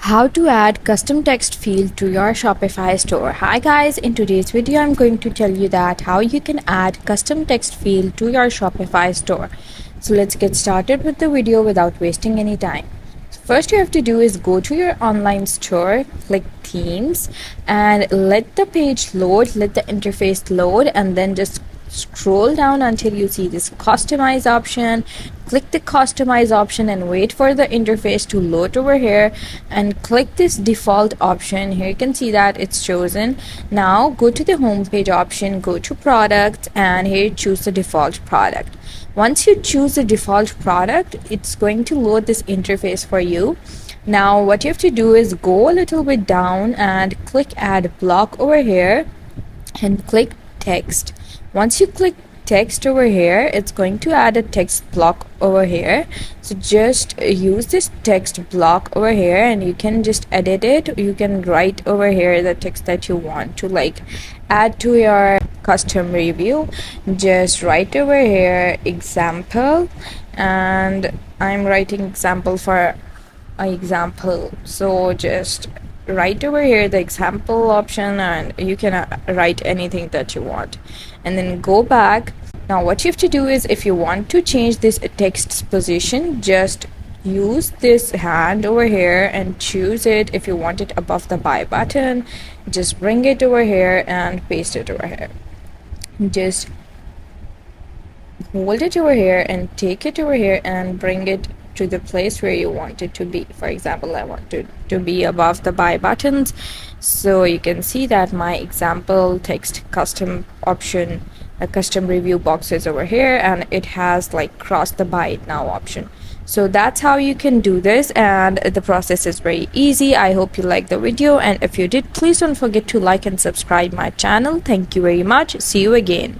How to add custom text field to your Shopify store. Hi guys, in today's video I'm going to tell you that how you can add custom text field to your Shopify store. So let's get started with the video without wasting any time. First you have to do is go to your online store, click themes, and let the page load, let the interface load, and then just scroll down until you see this customize option. Click the customize option and wait for the interface to load over here, and click this default option. Here you can see that it's chosen. Now go to the home page option, go to product, and here choose the default product. Once you choose the default product, it's going to load this interface for you. Now what you have to do is go a little bit down and click add block over here and click text. Once you click text over here, it's going to add a text block over here. So just use this text block over here and you can just edit it. You can write over here the text that you want to add to your custom review. Just write over here example, and I'm writing example for an example. So just write over here the example option and you can write anything that you want, and then go back. Now what you have to do is, if you want to change this text's position, just use this hand over here and choose it. If you want it above the buy button, just bring it over here and paste it over here. Just hold it over here and take it over here and bring it to the place where you want it to be. For example, I want it to be above the buy buttons. So you can see that my example text custom option, a custom review box is over here, and it has cross the buy it now option. So that's how you can do this, and the process is very easy. I hope you liked the video, and if you did, please don't forget to like and subscribe my channel. Thank you very much. See you again.